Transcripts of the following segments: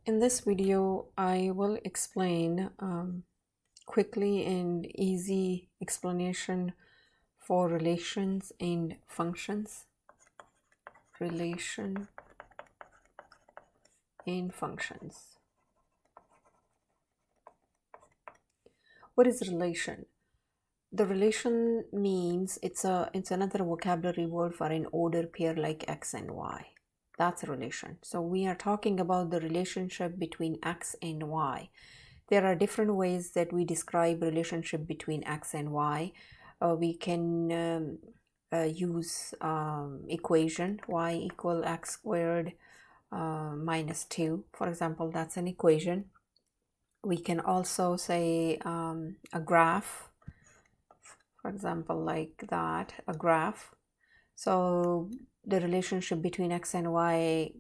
In this video, I will explain quickly and easy explanation for relations and functions. Relation and functions. What is relation? The relation means it's another vocabulary word for an order pair like X and Y. That's a relation. So we are talking about the relationship between X and Y. There are different ways that we describe relationship between X and Y. We can use equation y equal x squared minus 2. For example, that's an equation. We can also say a graph, for example, like that, a graph. So the relationship between X and Y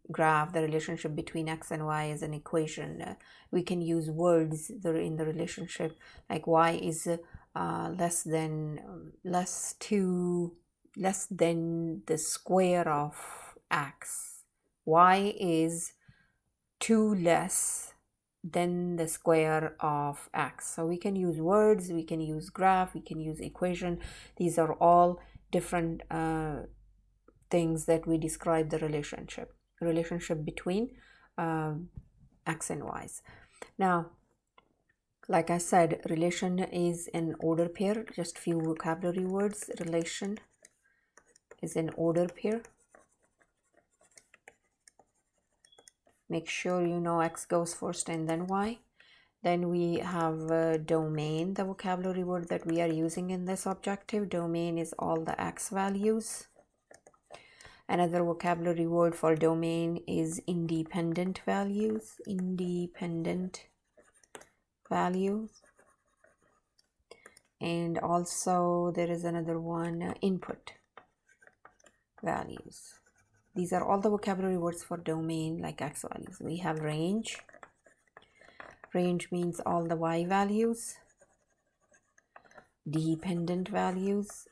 graph, the relationship between X and Y is an equation. We can use words that are in the relationship, like Y is less than the square of X. Y is 2 less than the square of X. So we can use words, we can use graph, we can use equation. These are all different things that we describe the relationship between X and Y's. Now, like I said, relation is an order pair. Just few vocabulary words. Relation is an order pair. Make sure you know X goes first and then Y. Then we have domain, the vocabulary word that we are using in this objective. Domain is all the X values. Another vocabulary word for domain is independent values. Independent values. And also there is another one, input values. These are all the vocabulary words for domain like X values. We have range. Range means all the Y values. Dependent values.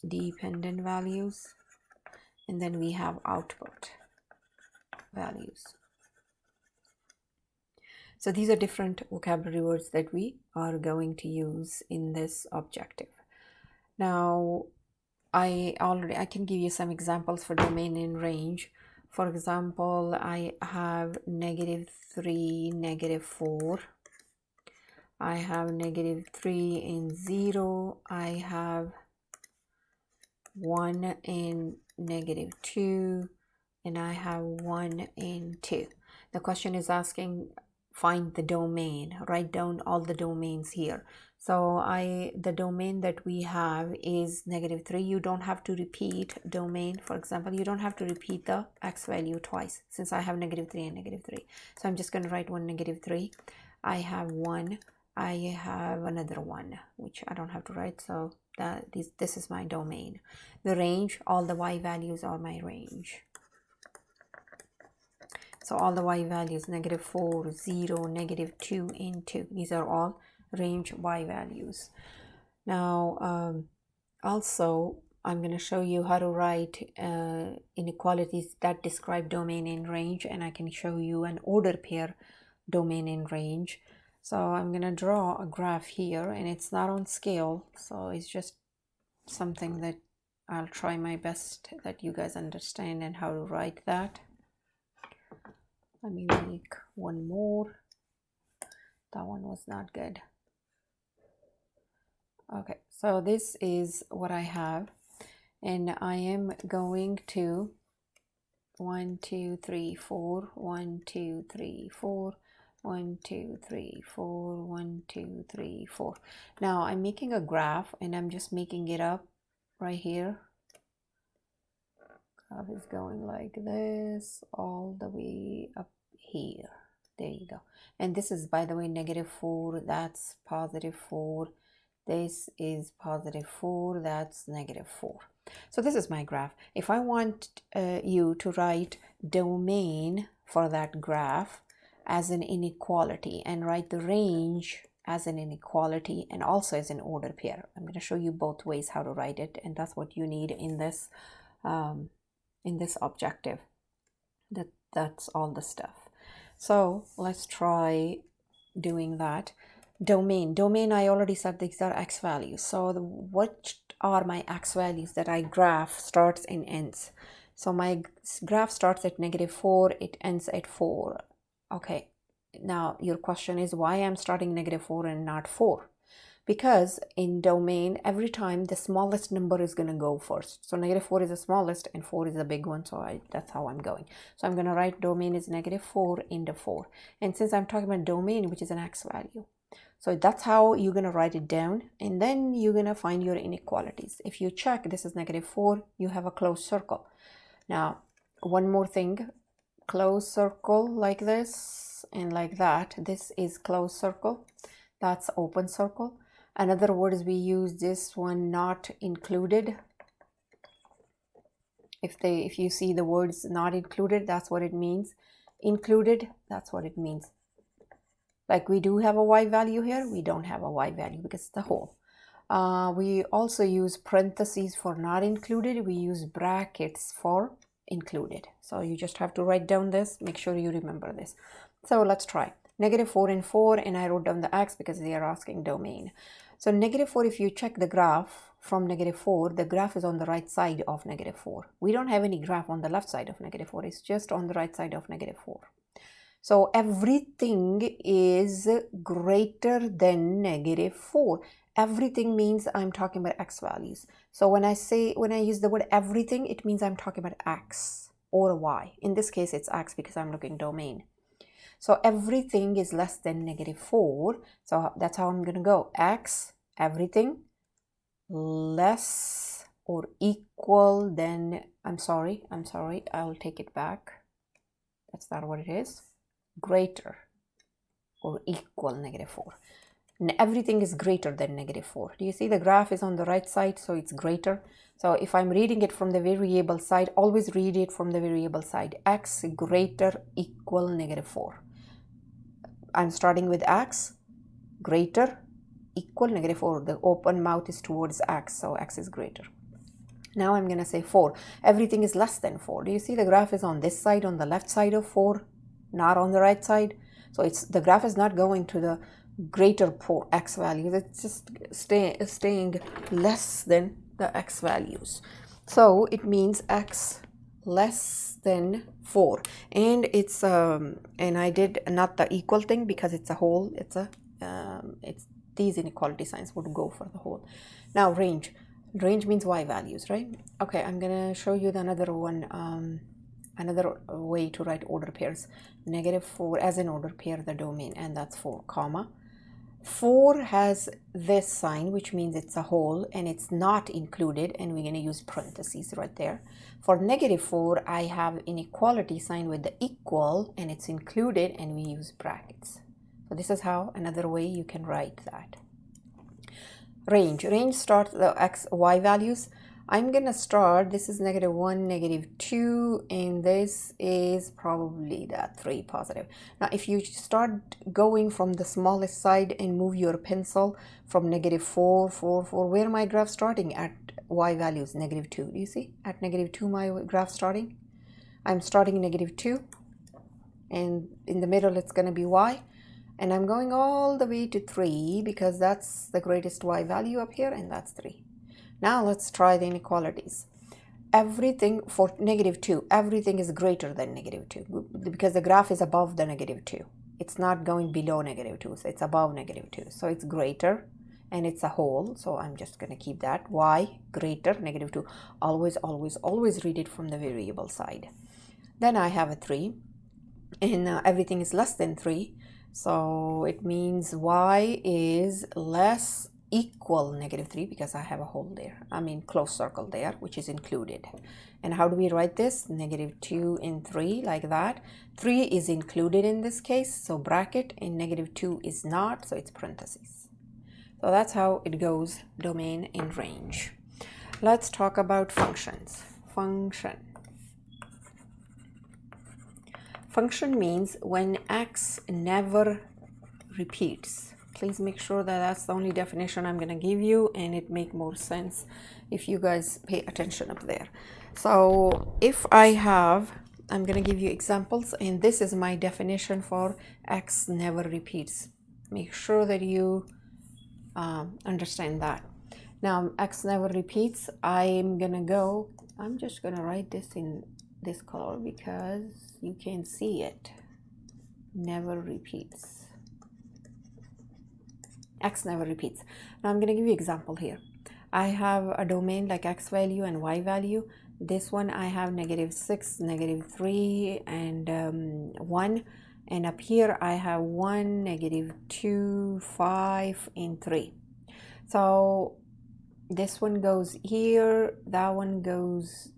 Dependent values. And then we have output values. So these are different vocabulary words that we are going to use in this objective. Now, I can give you some examples for domain and range. For example, I have -3, -4. I have -3 and 0. I have 1 and -2. And I have 1 and 2. The question is asking, find the domain. Write down all the domains here. So the domain that we have is -3. You don't have to repeat domain. For example, you don't have to repeat the X value twice, since I have -3 and -3. So I'm just going to write one -3. I have 1. I have another 1, which I don't have to write. So this is my domain. The range, all the Y values are my range. So all the Y values, -4, 0, -2, and 2. These are all range Y values. Now, also, I'm going to show you how to write inequalities that describe domain and range, and I can show you an order pair domain and range. So I'm going to draw a graph here, and it's not on scale, so it's just something that I'll try my best that you guys understand and how to write that. Let me make one more. That one was not good. Okay, so this is what I have, and I am going to 1, 2, 3, 4, 1, 2, 3, 4, 1, 2, 3, 4, 1, 2, 3, 4. Now I'm making a graph, and I'm just making it up right here. Graph is going like this all the way up here. There you go. And this is, by the way, -4. That's +4. This is +4. That's -4. So this is my graph. If I want you to write domain for that graph as an inequality and write the range as an inequality and also as an order pair, I'm going to show you both ways how to write it, and that's what you need in this objective. That's all the stuff. So let's try doing that. Domain, I already said these are x values. So what are my x values that I graph starts and ends? So my graph starts at -4, it ends at 4. Okay, now your question is why I'm starting -4 and not 4? Because in domain, every time the smallest number is going to go first. So -4 is the smallest and 4 is the big one. So that's how I'm going. So I'm going to write domain is -4 into 4. And since I'm talking about domain, which is an x value, so that's how you're going to write it down. And then you're going to find your inequalities. If you check this is -4, you have a closed circle. Now, one more thing, closed circle like this and like that. This is closed circle. That's open circle. In other words, we use this one not included. If you see the words not included, that's what it means. Included, that's what it means. Like we do have a y value here, we don't have a y value because it's the whole. We also use parentheses for not included. We use brackets for included. So you just have to write down this. Make sure you remember this. So let's try. -4 and 4, and I wrote down the x because they are asking domain. So -4, if you check the graph from -4, the graph is on the right side of -4. We don't have any graph on the left side of -4. It's just on the right side of -4. So everything is greater than -4. Everything means I'm talking about x values. So when I use the word everything, it means I'm talking about x or y. In this case, it's x because I'm looking domain. So everything is less than -4. So that's how I'm going to go. X, everything, less or equal than, I'm sorry, I'll take it back. That's not what it is. Greater or equal -4. Everything is greater than -4. Do you see the graph is on the right side? So it's greater. So if I'm reading it from the variable side, always read it from the variable side. X greater equal -4. I'm starting with x greater equal -4. The open mouth is towards x, so x is greater. Now I'm going to say 4. Everything is less than 4. Do you see the graph is on this side, on the left side of 4, not on the right side? So the graph is not going to the greater x values. It's just staying less than the x values. So it means x less than 4, and it's and I did not the equal thing because it's a whole. It's these inequality signs would go for the whole. Now range means y values, right? Okay, I'm gonna show you another one, another way to write order pairs. -4 as an order pair, the domain, and that's 4 comma. 4 has this sign, which means it's a whole and it's not included, and we're going to use parentheses right there. For -4, I have inequality sign with the equal and it's included, and we use brackets. So this is how another way you can write that. Range starts the x, y values. I'm gonna start, this is -1, -2, and this is probably that 3 positive. Now if you start going from the smallest side and move your pencil from -4, 4, 4, where my graph starting at y values, -2. Do you see? At -2 my graph starting. I'm starting -2, and in the middle it's gonna be y. And I'm going all the way to 3 because that's the greatest y value up here, and that's 3. Now let's try the inequalities. Everything for -2, everything is greater than -2 because the graph is above the -2. It's not going below -2, so it's above -2. So it's greater and it's a whole. So I'm just going to keep that. Y greater -2. Always, always, always read it from the variable side. Then I have a 3, and everything is less than 3. So it means y is less equal -3 because I have a hole there. I mean closed circle there, which is included. And how do we write this? -2 and 3 like that. 3 is included in this case, so bracket, and -2 is not, so it's parentheses. So that's how it goes, domain and range. Let's talk about functions. Function means when x never repeats. Please make sure that that's the only definition I'm going to give you, and it make more sense if you guys pay attention up there. So if I have I'm going to give you examples, and this is my definition for x never repeats. Make sure that you understand that. Now, x never repeats. I'm just going to write this in this color because you can see it. Never repeats. X never repeats. Now, I'm going to give you an example here. I have a domain like x value and y value. This one I have -6, -3, and 1. And up here I have 1, -2, 5, and 3. So this one goes here, that one goes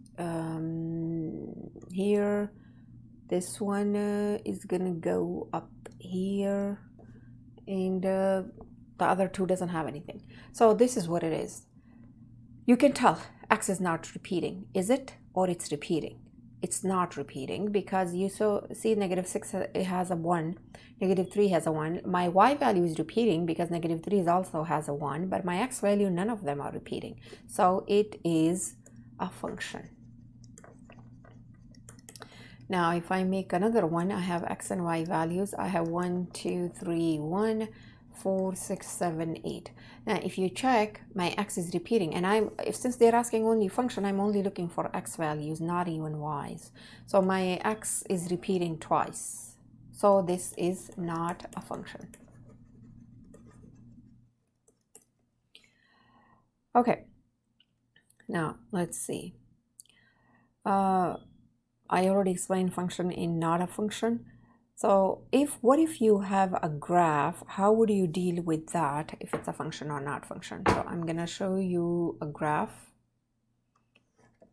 here, this one is gonna go up here, and the other two doesn't have anything. So this is what it is. You can tell x is not repeating. Is it? Or it's repeating? It's not repeating because you see -6 it has a 1, -3 has a 1. My y value is repeating because -3 also has a 1, but my x value, none of them are repeating. So it is a function. Now, if I make another one, I have x and y values. I have 1, 2, 3, 1, 4, 6, 7, 8. Now, if you check, my x is repeating, and since they're asking only function, I'm only looking for x values, not even y's. So my x is repeating twice. So this is not a function. Okay. Now, let's see. I already explained function and not a function. So what if you have a graph, how would you deal with that if it's a function or not function? So I'm gonna show you a graph.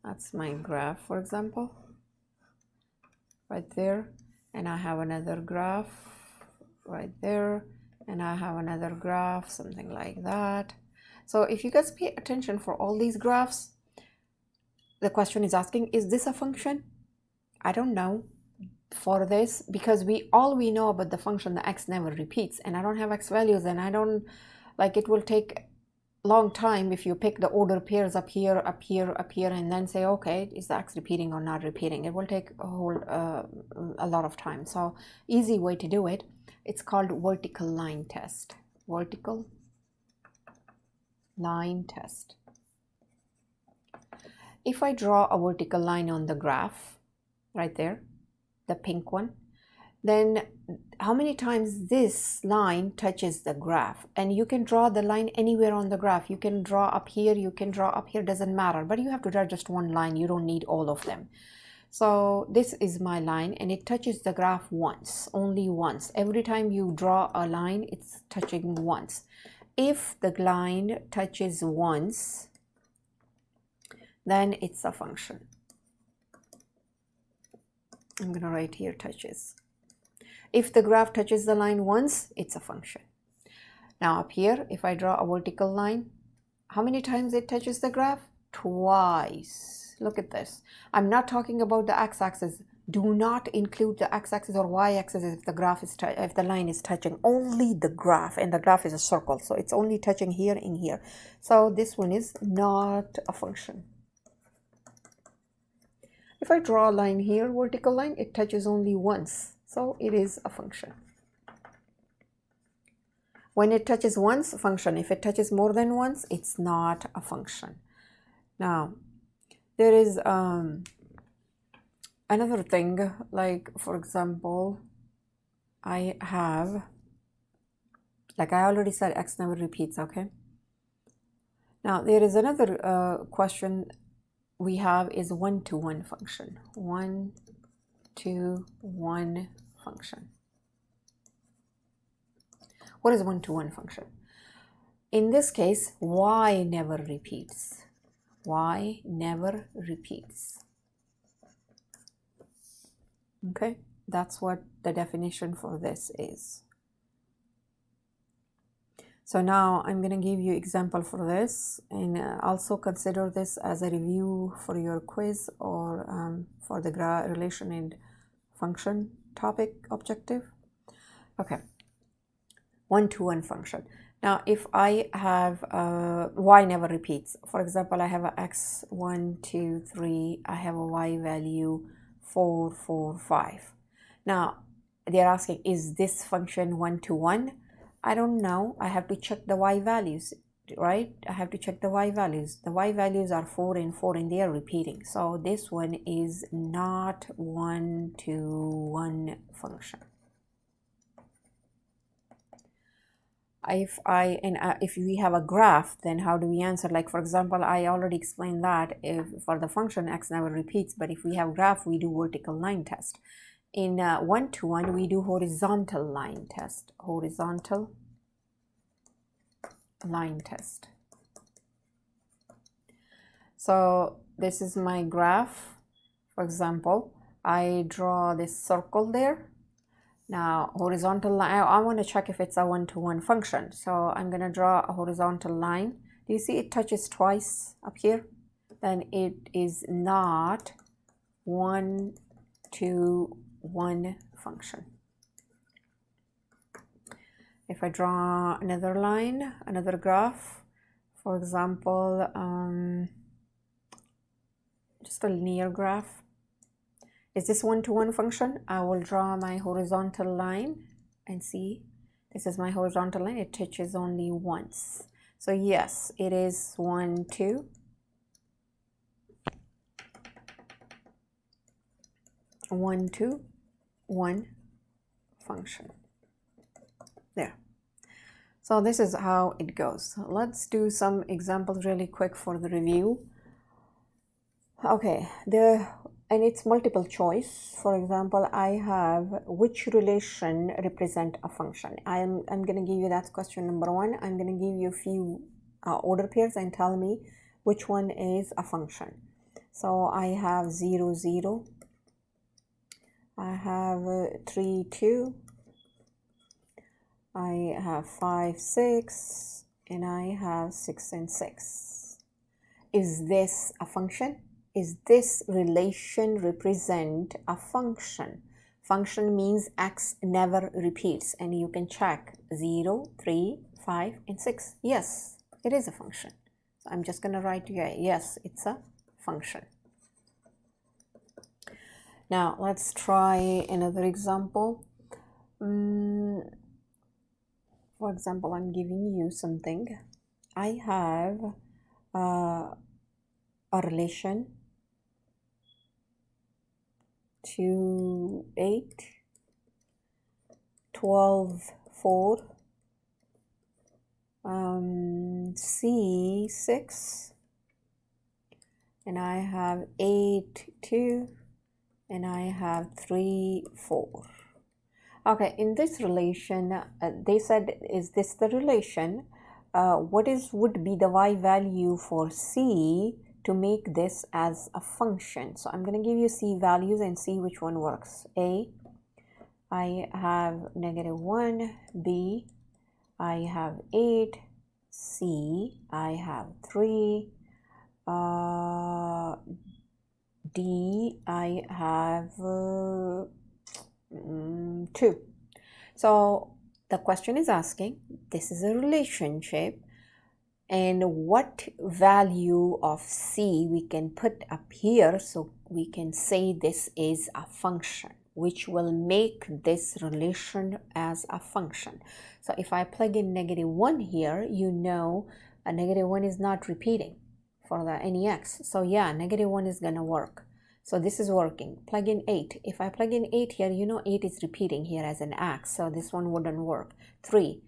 That's my graph, for example, right there. And I have another graph right there. And I have another graph, something like that. So if you guys pay attention for all these graphs, the question is asking, is this a function? I don't know for this, because all we know about the function, the x never repeats, and I don't have x values, and I don't, like, it will take a long time if you pick the order pairs up here, up here, up here, and then say, okay, is the x repeating or not repeating? It will take a lot of time. So easy way to do it, it's called vertical line test. Vertical line test. If I draw a vertical line on the graph, right there, the pink one, then how many times this line touches the graph? And you can draw the line anywhere on the graph. You can draw up here, you can draw up here, doesn't matter, but you have to draw just one line. You don't need all of them. So this is my line, and it touches the graph once, only once. Every time you draw a line, it's touching once. If the line touches once, then it's a function. I'm going to write here touches. If the graph touches the line once, it's a function. Now up here, if I draw a vertical line, how many times it touches the graph? Twice. Look at this. I'm not talking about the x-axis. Do not include the x-axis or y-axis if the graph is if the line is touching. Only the graph, and the graph is a circle, so it's only touching here and here. So this one is not a function. If I draw a line here, vertical line, it touches only once, so it is a function. When it touches once, a function. If it touches more than once, it's not a function. Now, there is another thing, like, for example, I have, like I already said, x never repeats, okay? Now, there is another question we have is one-to-one function. One-to-one function. What is one-to-one function? In this case, y never repeats. Y never repeats. Okay, that's what the definition for this is. So now I'm going to give you example for this, and also consider this as a review for your quiz or for the relation and function topic objective. Okay, one-to-one function. Now if I have y never repeats, for example, I have a x 1, 2, 3, I have a y value 4, 4, 5. Now, they're asking, is this function one-to-one? I don't know. I have to check the y values, right? I have to check the y values. The y values are 4 and 4, and they are repeating. So this one is not one-to-one function. If we have a graph, then how do we answer? Like, for example, I already explained that if for the function x never repeats, but if we have graph, we do vertical line test. In one-to-one, we do horizontal line test. Horizontal line test. So this is my graph. For example, I draw this circle there. Now, horizontal line, I want to check if it's a one-to-one function. So I'm going to draw a horizontal line. Do you see it touches twice up here? Then it is not one-to-one function. If I draw another line, another graph, for example, just a linear graph. Is this one-to-one function? I will draw my horizontal line and see. This is my horizontal line. It touches only once. So yes, it is one-to-one function. There. So this is how it goes. Let's do some examples really quick for the review. Okay, and it's multiple choice. For example, I have which relation represent a function. I'm going to give you, that's question number 1. I'm going to give you a few order pairs and tell me which one is a function. So I have 0, 0. I have 3, 2. I have 5, 6. And I have 6 and 6. Is this a function? Is this relation represent a function? Function means x never repeats, and you can check 0, 3, 5, and 6. Yes, it is a function. So I'm just going to write here, yes, it's a function. Now let's try another example. For example, I'm giving you something. I have a relation 2, 8, 12, 4, C, 6, and I have 8, 2, and I have 3, 4. Okay, in this relation, they said, is this the relation? What would be the y value for C to make this as a function? So I'm going to give you C values and see which one works. A, I have -1, B, I have 8, C, I have 3, D, I have 2. So the question is asking, this is a relationship, and what value of C we can put up here so we can say this is a function, which will make this relation as a function. So if I plug in -1 here, you know a -1 is not repeating for any x. So yeah, -1 is gonna work. So this is working. Plug in 8. If I plug in 8 here, you know 8 is repeating here as an x, so this one wouldn't work. 3.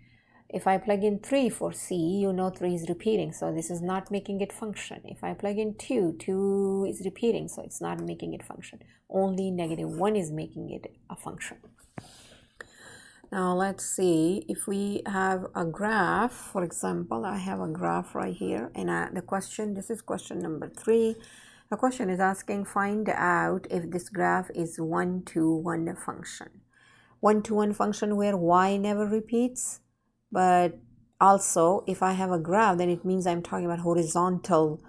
If I plug in 3 for C, you know 3 is repeating, so this is not making it function. If I plug in 2, 2 is repeating, so it's not making it function. Only -1 is making it a function. Now let's see if we have a graph. For example, I have a graph right here, and the question, this is question number 3. The question is asking, find out if this graph is one-to-one function. One-to-one function where y never repeats, but also if I have a graph, then it means I'm talking about horizontal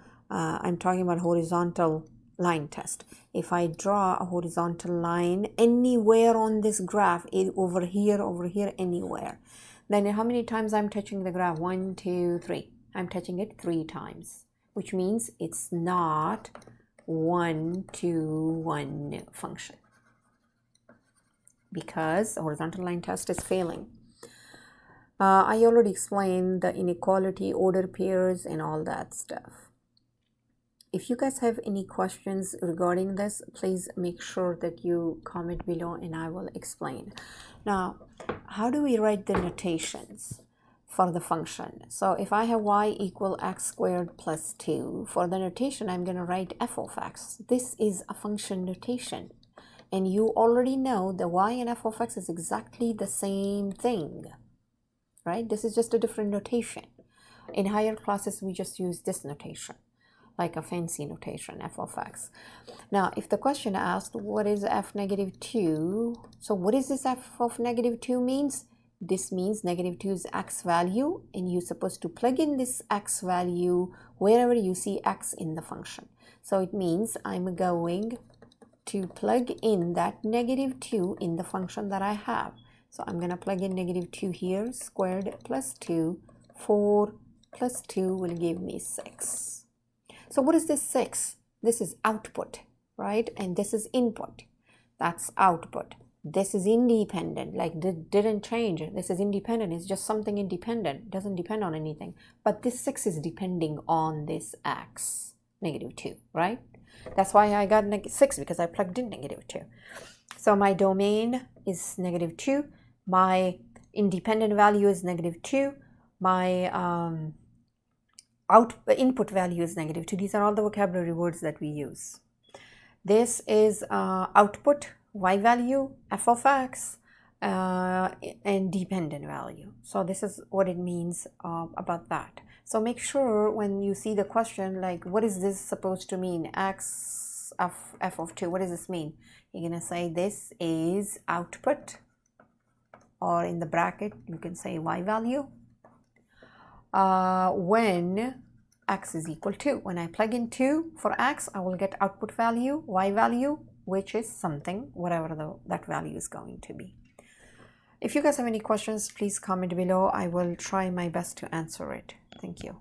line test. If I draw a horizontal line anywhere on this graph, over here, anywhere, then how many times I'm touching the graph? 1, 2, 3. I'm touching it 3 times, which means it's not 1-to-1 function because horizontal line test is failing. I already explained the inequality, order pairs, and all that stuff. If you guys have any questions regarding this, please make sure that you comment below and I will explain. Now, how do we write the notations for the function? So if I have y equal x squared plus 2, for the notation, I'm going to write f of x. This is a function notation. And you already know the y and f of x is exactly the same thing, right? This is just a different notation. In higher classes, we just use this notation, like a fancy notation, f of x. Now, if the question asked, what is f negative 2? So what is this f of negative 2 means? This means negative 2 is x value, and you're supposed to plug in this x value wherever you see x in the function. So it means I'm going to plug in that negative 2 in the function that I have. So I'm going to plug in negative 2 here, squared plus 2, 4 plus 2 will give me 6. So what is this 6? This is output, right? And this is input. That's output. This is independent, like didn't change. This is independent. It's just something independent. It doesn't depend on anything. But this 6 is depending on this x, negative 2, right? That's why I got 6, because I plugged in negative 2. So my domain is negative 2. My independent value is negative 2. My input value is negative 2. These are all the vocabulary words that we use. This is output, y value, f of x, and dependent value. So this is what it means about that. So make sure when you see the question, like, what is this supposed to mean? X of f of 2, what does this mean? You're going to say this is output, or in the bracket, you can say y value. When x is equal to, when I plug in 2 for x, I will get output value, y value, which is something, whatever that value is going to be. If you guys have any questions, please comment below. I will try my best to answer it. Thank you.